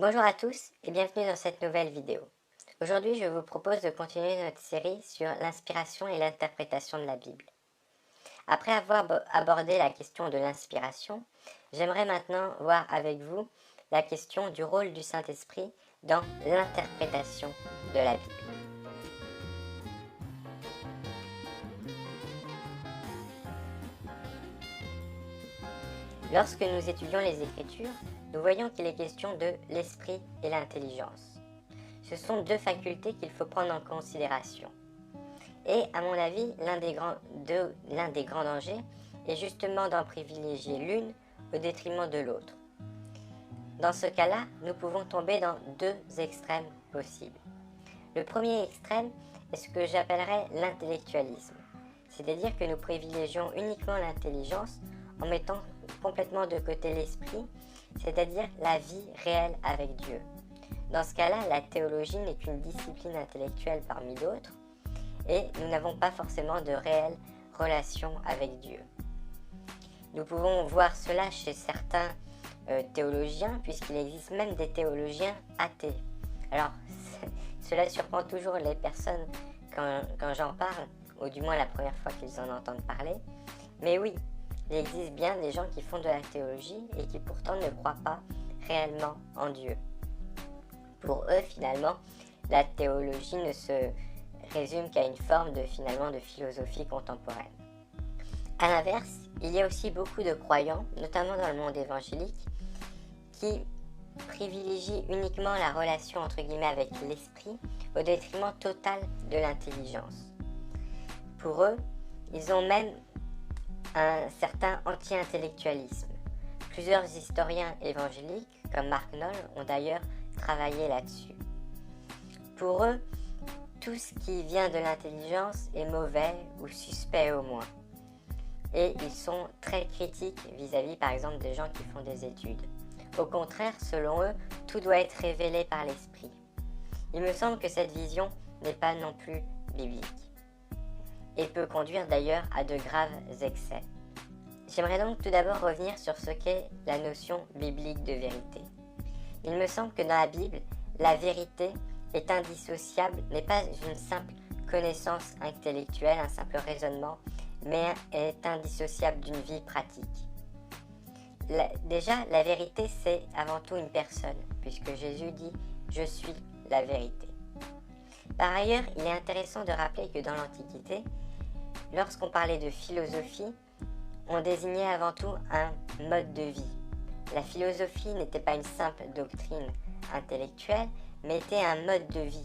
Bonjour à tous et bienvenue dans cette nouvelle vidéo. Aujourd'hui, je vous propose de continuer notre série sur l'inspiration et l'interprétation de la Bible. Après avoir abordé la question de l'inspiration, j'aimerais maintenant voir avec vous la question du rôle du Saint-Esprit dans l'interprétation de la Bible. Lorsque nous étudions les Écritures, nous voyons qu'il est question de l'esprit et l'intelligence. Ce sont deux facultés qu'il faut prendre en considération. Et à mon avis, l'un des grands dangers est justement d'en privilégier l'une au détriment de l'autre. Dans ce cas-là, nous pouvons tomber dans deux extrêmes possibles. Le premier extrême est ce que j'appellerais l'intellectualisme, c'est-à-dire que nous privilégions uniquement l'intelligence en mettant complètement de côté l'esprit, c'est-à-dire la vie réelle avec Dieu. Dans ce cas-là, la théologie n'est qu'une discipline intellectuelle parmi d'autres, et nous n'avons pas forcément de réelle relation avec Dieu. Nous pouvons voir cela chez certains théologiens, puisqu'il existe même des théologiens athées. Alors, cela surprend toujours les personnes quand j'en parle, ou du moins la première fois qu'ils en entendent parler. Mais oui, il existe bien des gens qui font de la théologie et qui pourtant ne croient pas réellement en Dieu. Pour eux, finalement, la théologie ne se résume qu'à une forme de philosophie contemporaine. A l'inverse, il y a aussi beaucoup de croyants, notamment dans le monde évangélique, qui privilégient uniquement la relation entre guillemets avec l'esprit au détriment total de l'intelligence. Pour eux, ils ont même un certain anti-intellectualisme. Plusieurs historiens évangéliques, comme Mark Noll, ont d'ailleurs travaillé là-dessus. Pour eux, tout ce qui vient de l'intelligence est mauvais ou suspect au moins. Et ils sont très critiques vis-à-vis par exemple des gens qui font des études. Au contraire, selon eux, tout doit être révélé par l'esprit. Il me semble que cette vision n'est pas non plus biblique et peut conduire d'ailleurs à de graves excès. J'aimerais donc tout d'abord revenir sur ce qu'est la notion biblique de vérité. Il me semble que dans la Bible, la vérité est indissociable, n'est pas une simple connaissance intellectuelle, un simple raisonnement, mais est indissociable d'une vie pratique. Déjà, la vérité, c'est avant tout une personne, puisque Jésus dit « Je suis la vérité ». Par ailleurs, il est intéressant de rappeler que dans l'Antiquité, lorsqu'on parlait de philosophie, on désignait avant tout un mode de vie. La philosophie n'était pas une simple doctrine intellectuelle, mais était un mode de vie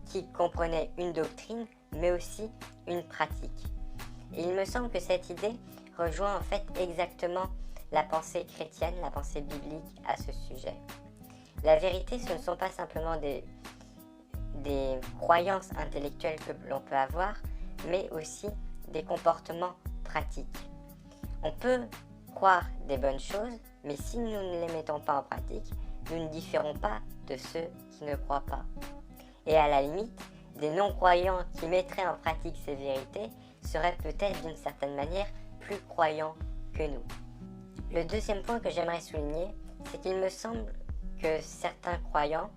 qui comprenait une doctrine, mais aussi une pratique. Et il me semble que cette idée rejoint en fait exactement la pensée chrétienne, la pensée biblique à ce sujet. La vérité, ce ne sont pas simplement des croyances intellectuelles que l'on peut avoir, mais aussi des comportements pratiques. On peut croire des bonnes choses, mais si nous ne les mettons pas en pratique, nous ne différons pas de ceux qui ne croient pas. Et à la limite, des non-croyants qui mettraient en pratique ces vérités seraient peut-être d'une certaine manière plus croyants que nous. Le deuxième point que j'aimerais souligner, c'est qu'il me semble que certains croyants,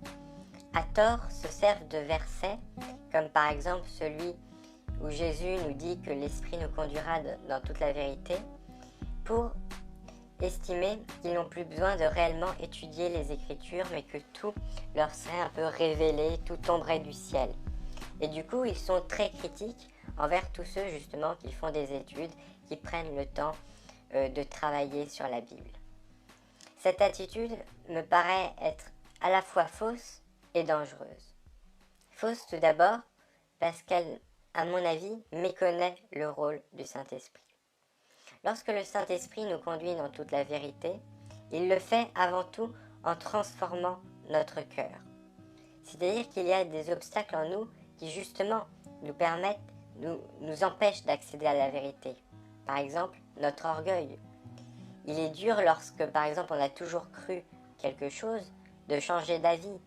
à tort, se servent de versets, comme par exemple celui où Jésus nous dit que l'Esprit nous conduira dans toute la vérité, pour estimer qu'ils n'ont plus besoin de réellement étudier les Écritures, mais que tout leur serait un peu révélé, tout tomberait du ciel. Et du coup, ils sont très critiques envers tous ceux justement qui font des études, qui prennent le temps de travailler sur la Bible. Cette attitude me paraît être à la fois fausse et dangereuse. Fausse tout d'abord parce qu'elle, à mon avis, méconnaît le rôle du Saint-Esprit. Lorsque le Saint-Esprit nous conduit dans toute la vérité, il le fait avant tout en transformant notre cœur. C'est-à-dire qu'il y a des obstacles en nous qui justement nous empêchent d'accéder à la vérité. Par exemple, notre orgueil. Il est dur lorsque, par exemple, on a toujours cru quelque chose, de changer d'avis,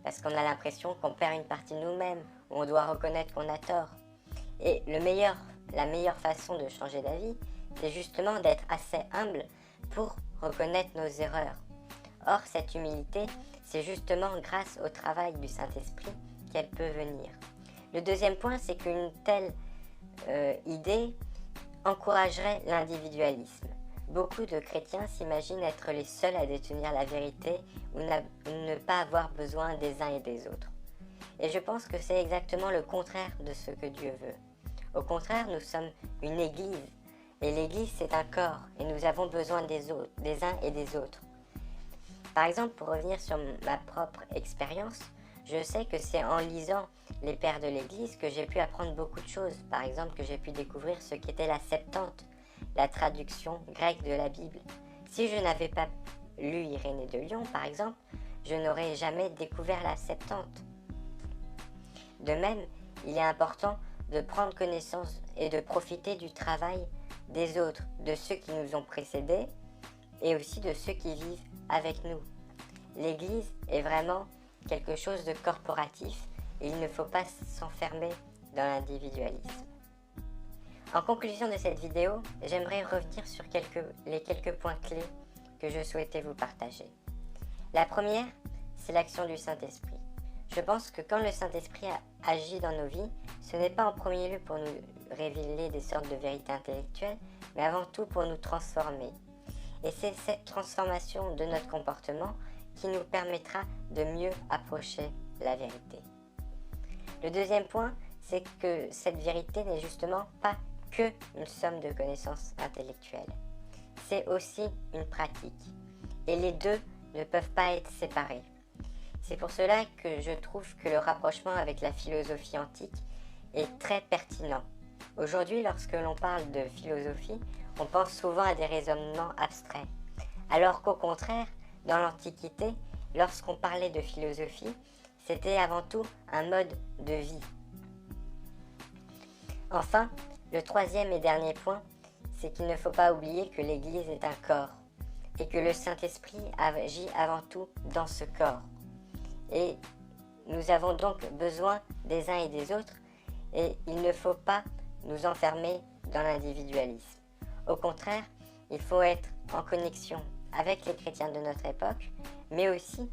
parce qu'on a l'impression qu'on perd une partie de nous-mêmes, ou on doit reconnaître qu'on a tort. Et la meilleure façon de changer d'avis, c'est justement d'être assez humble pour reconnaître nos erreurs. Or, cette humilité, c'est justement grâce au travail du Saint-Esprit qu'elle peut venir. Le deuxième point, c'est qu'une telle idée encouragerait l'individualisme. Beaucoup de chrétiens s'imaginent être les seuls à détenir la vérité ou ne pas avoir besoin des uns et des autres. Et je pense que c'est exactement le contraire de ce que Dieu veut. Au contraire, nous sommes une église, et l'église c'est un corps, et nous avons besoin des autres, des uns et des autres. Par exemple, pour revenir sur ma propre expérience, je sais que c'est en lisant les pères de l'église que j'ai pu apprendre beaucoup de choses. Par exemple, que j'ai pu découvrir ce qu'était la Septante, la traduction grecque de la Bible. Si je n'avais pas lu Irénée de Lyon, par exemple, je n'aurais jamais découvert la Septante. De même, il est important de prendre connaissance et de profiter du travail des autres, de ceux qui nous ont précédés et aussi de ceux qui vivent avec nous. L'Église est vraiment quelque chose de corporatif et il ne faut pas s'enfermer dans l'individualisme. En conclusion de cette vidéo, j'aimerais revenir sur les quelques points clés que je souhaitais vous partager. La première, c'est l'action du Saint-Esprit. Je pense que quand le Saint-Esprit agit dans nos vies, ce n'est pas en premier lieu pour nous révéler des sortes de vérités intellectuelles, mais avant tout pour nous transformer. Et c'est cette transformation de notre comportement qui nous permettra de mieux approcher la vérité. Le deuxième point, c'est que cette vérité n'est justement pas que une somme de connaissances intellectuelles. C'est aussi une pratique. Et les deux ne peuvent pas être séparés. C'est pour cela que je trouve que le rapprochement avec la philosophie antique est très pertinent. Aujourd'hui, lorsque l'on parle de philosophie, on pense souvent à des raisonnements abstraits. Alors qu'au contraire, dans l'Antiquité, lorsqu'on parlait de philosophie, c'était avant tout un mode de vie. Enfin, le troisième et dernier point, c'est qu'il ne faut pas oublier que l'Église est un corps et que le Saint-Esprit agit avant tout dans ce corps. Et nous avons donc besoin des uns et des autres et il ne faut pas nous enfermer dans l'individualisme. Au contraire, il faut être en connexion avec les chrétiens de notre époque, mais aussi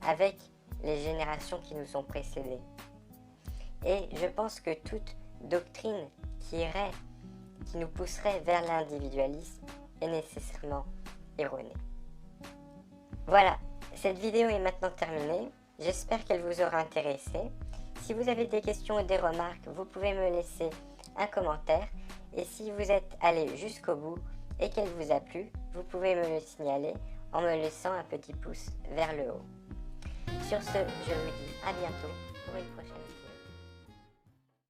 avec les générations qui nous ont précédés. Et je pense que toute doctrine qui nous pousserait vers l'individualisme est nécessairement erronée. Voilà, cette vidéo est maintenant terminée. J'espère qu'elle vous aura intéressé. Si vous avez des questions ou des remarques, vous pouvez me laisser un commentaire. Et si vous êtes allé jusqu'au bout et qu'elle vous a plu, vous pouvez me le signaler en me laissant un petit pouce vers le haut. Sur ce, je vous dis à bientôt pour une prochaine vidéo.